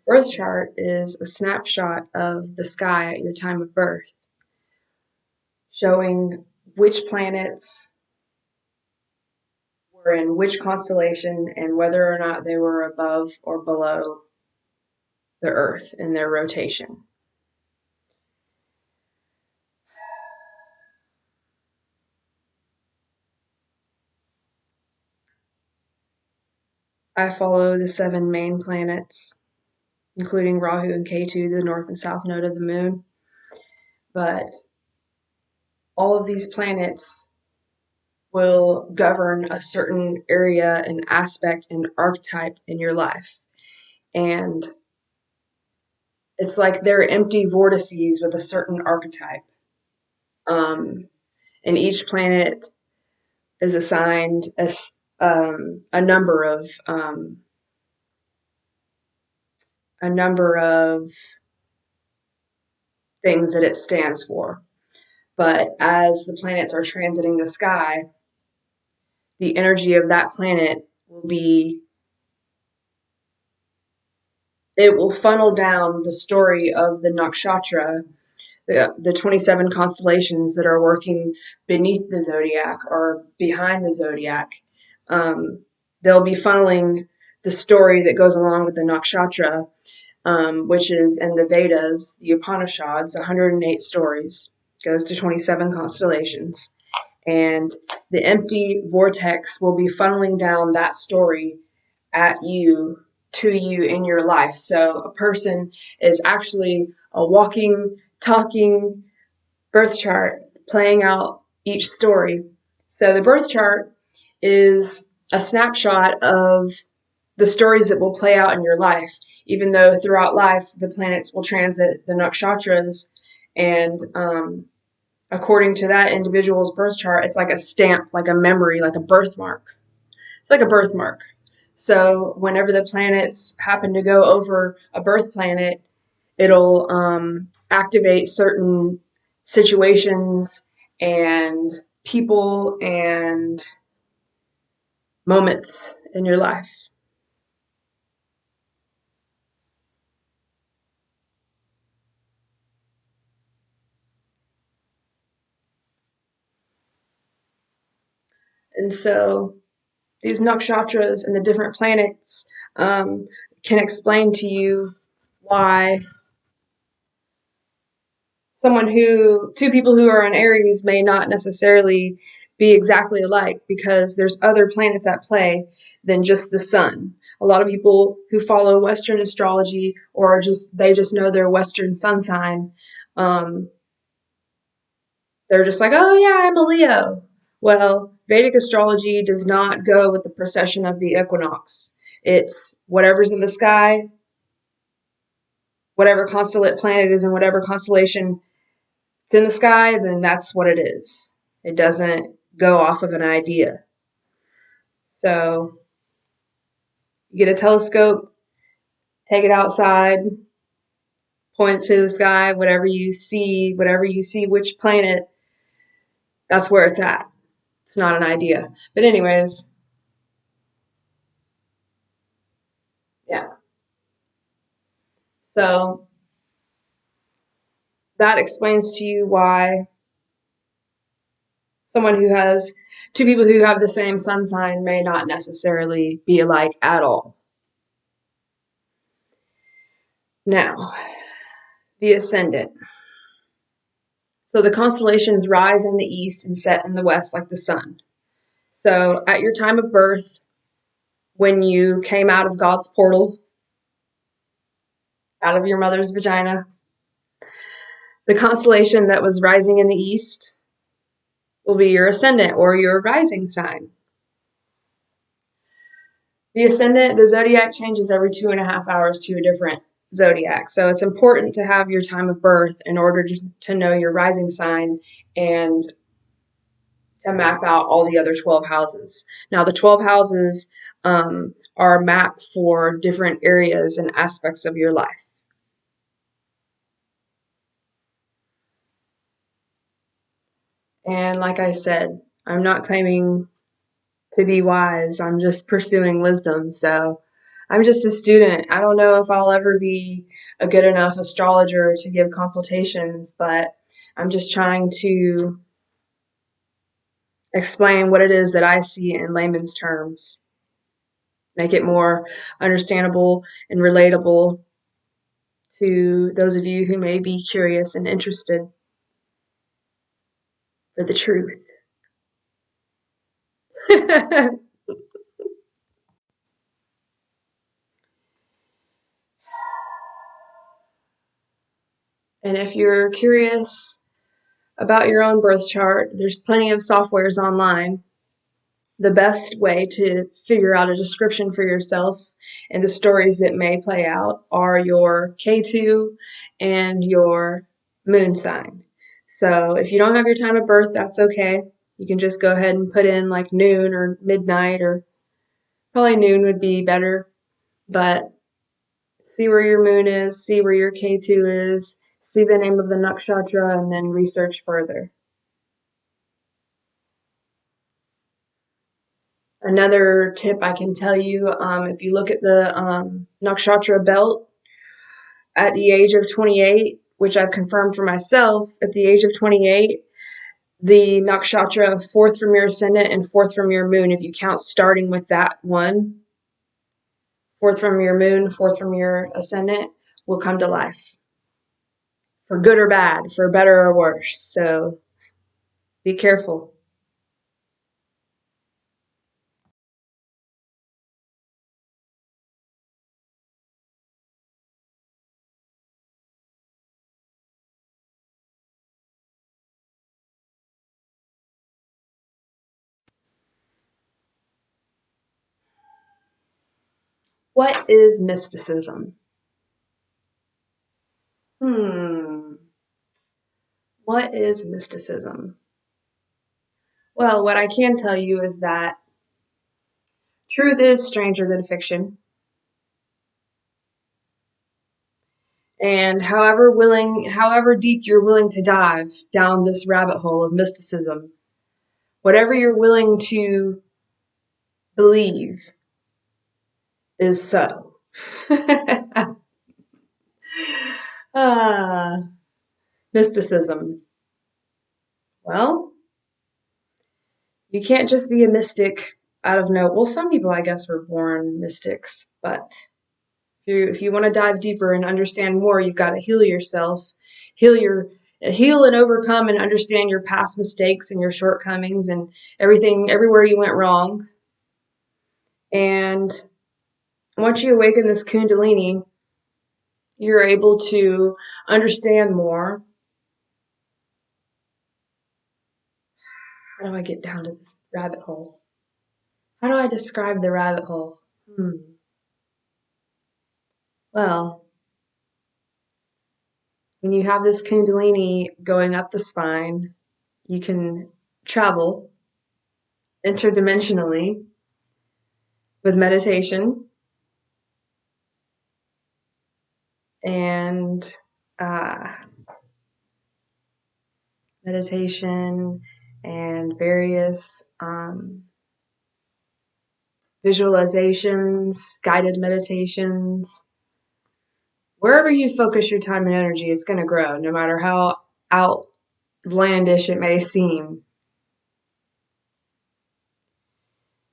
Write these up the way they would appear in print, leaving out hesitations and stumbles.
Birth chart is a snapshot of the sky at your time of birth, showing which planets were in which constellation and whether or not they were above or below the Earth in their rotation. I follow the 7 main planets, including Rahu and Ketu, the north and south node of the moon. But all of these planets will govern a certain area and aspect and archetype in your life. And it's like they're empty vortices with a certain archetype. And each planet is assigned a number of things that it stands for. But as the planets are transiting the sky, the energy of that planet it will funnel down the story of the nakshatra, the 27 constellations that are working beneath the zodiac or behind the zodiac. They'll be funneling the story that goes along with the nakshatra, which is in the Vedas, the Upanishads, 108 stories, goes to 27 constellations. And the empty vortex will be funneling down that story at you, to you in your life. So a person is actually a walking, talking birth chart playing out each story. So the birth chart is a snapshot of the stories that will play out in your life, even though throughout life the planets will transit the nakshatras, and according to that individual's birth chart, it's like a stamp, like a memory, like a birthmark. It's like a birthmark. So whenever the planets happen to go over a birth planet, it'll activate certain situations and people and moments in your life. And so these nakshatras and the different planets can explain to you why two people who are in Aries may not necessarily be exactly alike, because there's other planets at play than just the sun. A lot of people who follow Western astrology, or they just know their Western sun sign, um, they're just like, oh yeah, I'm a Leo. Well, Vedic astrology does not go with the precession of the equinox. It's whatever's in the sky, whatever constellate planet is in whatever constellation it's in the sky, then that's what it is. It doesn't go off of an idea. So you get a telescope, take it outside, point it to the sky, whatever you see, which planet, that's where it's at. It's not an idea. But anyways, yeah. So that explains to you why someone who has two people who have the same sun sign may not necessarily be alike at all. Now, the ascendant. So the constellations rise in the east and set in the west like the sun. So at your time of birth, when you came out of God's portal, out of your mother's vagina, the constellation that was rising in the east will be your ascendant or your rising sign. The ascendant, the zodiac changes every 2.5 hours to a different zodiac. So it's important to have your time of birth in order to know your rising sign and to map out all the other 12 houses. Now, the 12 houses are mapped for different areas and aspects of your life. And like I said, I'm not claiming to be wise. I'm just pursuing wisdom. So I'm just a student. I don't know if I'll ever be a good enough astrologer to give consultations, but I'm just trying to explain what it is that I see in layman's terms, make it more understandable and relatable to those of you who may be curious and interested for the truth. And if you're curious about your own birth chart, there's plenty of softwares online. The best way to figure out a description for yourself and the stories that may play out are your K2 and your moon sign. So if you don't have your time of birth, that's okay. You can just go ahead and put in like noon or midnight, or probably noon would be better. But see where your moon is, see where your K2 is, see the name of the nakshatra, and then research further. Another tip I can tell you, if you look at the nakshatra belt at the age of 28, which I've confirmed for myself, at the age of 28, the nakshatra fourth from your ascendant and fourth from your moon, if you count starting with that one, fourth from your moon, fourth from your ascendant, will come to life. For good or bad, for better or worse. So be careful. What is mysticism? What is mysticism? Well, what I can tell you is that truth is stranger than fiction. And however deep you're willing to dive down this rabbit hole of mysticism, whatever you're willing to believe is so. ah, mysticism. Well, you can't just be a mystic out of no. Well, some people, I guess, were born mystics, but if you want to dive deeper and understand more, you've got to heal yourself, heal and overcome and understand your past mistakes and your shortcomings and everything, everywhere you went wrong. And once you awaken this kundalini, you're able to understand more. How do I get down to this rabbit hole? How do I describe the rabbit hole? Well, when you have this kundalini going up the spine, you can travel interdimensionally with meditation and uh, meditation and various visualizations, guided meditations. Wherever you focus your time and energy, it's going to grow, no matter how outlandish it may seem.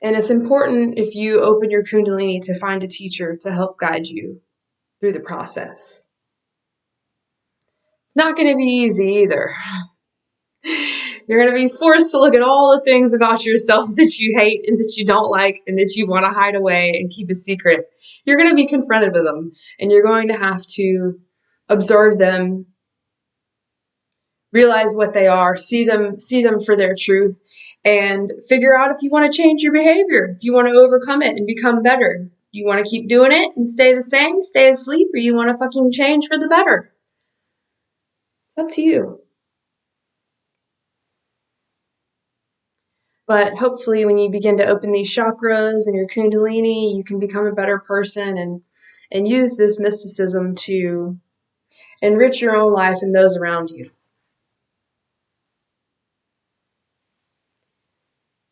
And it's important, if you open your kundalini, to find a teacher to help guide you through the process. It's not going to be easy either. You're going to be forced to look at all the things about yourself that you hate and that you don't like and that you want to hide away and keep a secret. You're going to be confronted with them, and you're going to have to observe them, realize what they are, see them for their truth, and figure out if you want to change your behavior, if you want to overcome it and become better. You want to keep doing it and stay the same, stay asleep, or you want to fucking change for the better. It's up to you. But hopefully when you begin to open these chakras and your kundalini, you can become a better person and use this mysticism to enrich your own life and those around you.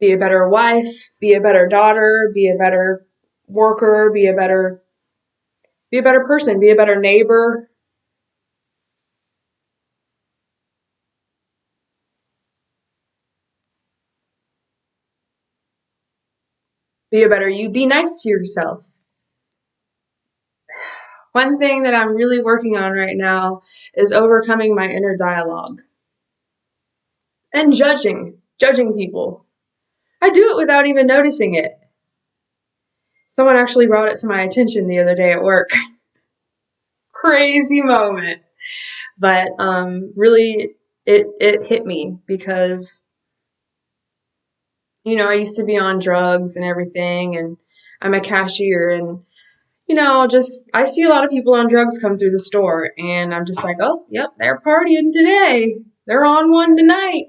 Be a better wife, be a better daughter, be a better worker, be a better person, be a better neighbor, be a better you, be nice to yourself. One thing that I'm really working on right now is overcoming my inner dialogue and judging people. I do it without even noticing it. Someone actually brought it to my attention the other day at work. Crazy moment. But really, it hit me because, I used to be on drugs and everything, and I'm a cashier, and, I see a lot of people on drugs come through the store, and I'm just like, oh, yep, they're partying today. They're on one tonight,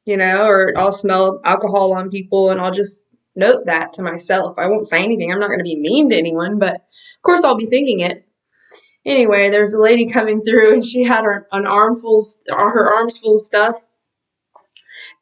or I'll smell alcohol on people, and I'll just note that to myself. I won't say anything. I'm not going to be mean to anyone, but of course I'll be thinking it. Anyway, there's a lady coming through, and she had her arms full of stuff,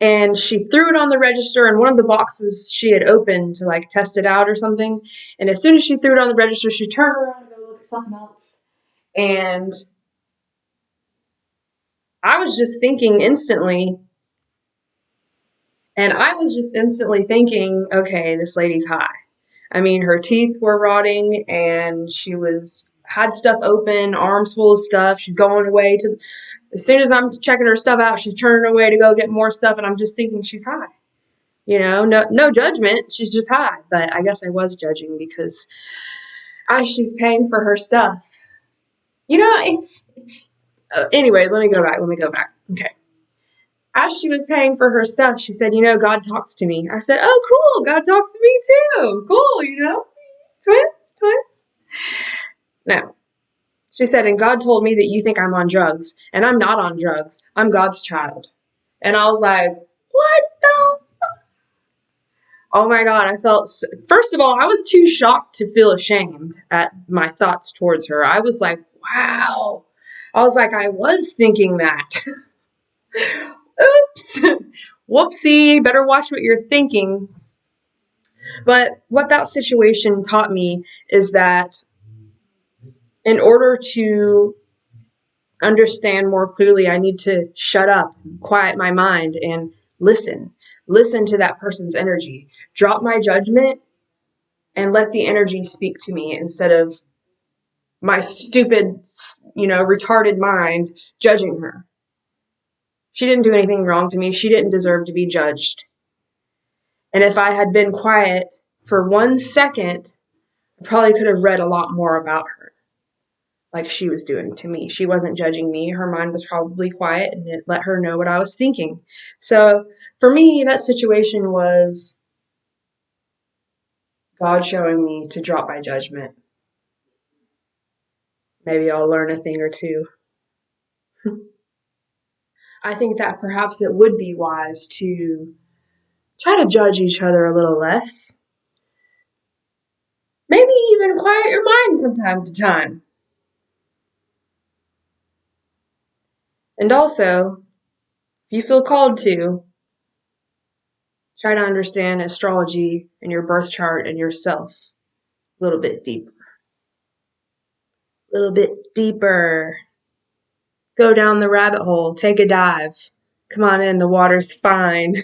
and she threw it on the register, and one of the boxes she had opened to like test it out or something. And as soon as she threw it on the register, she turned around to go look at something else. And I was just thinking instantly, okay, this lady's high. I mean, her teeth were rotting, and she had stuff open, arms full of stuff. She's going away to. As soon as I'm checking her stuff out, she's turning away to go get more stuff, and I'm just thinking she's high. No judgment. She's just high. But I guess I was judging because as she's paying for her stuff, anyway, let me go back. Okay. As she was paying for her stuff, she said, God talks to me. I said, oh, cool. God talks to me too. Cool, twins. Now, she said, and God told me that you think I'm on drugs, and I'm not on drugs. I'm God's child. And I was like, what the? Oh my God, first of all, I was too shocked to feel ashamed at my thoughts towards her. I was like, wow. I was like, I was thinking that. Oops. Whoopsie. Better watch what you're thinking. But what that situation taught me is that in order to understand more clearly, I need to shut up, quiet my mind, and listen. Listen to that person's energy. Drop my judgment and let the energy speak to me instead of my stupid, retarded mind judging her. She didn't do anything wrong to me. She didn't deserve to be judged. And if I had been quiet for 1 second, I probably could have read a lot more about her, like she was doing to me. She wasn't judging me. Her mind was probably quiet, and it let her know what I was thinking. So for me, that situation was God showing me to drop my judgment. Maybe I'll learn a thing or two. I think that perhaps it would be wise to try to judge each other a little less. Maybe even quiet your mind from time to time. And also, if you feel called to, try to understand astrology and your birth chart and yourself a little bit deeper. A little bit deeper. Go down the rabbit hole. Take a dive. Come on in. The water's fine.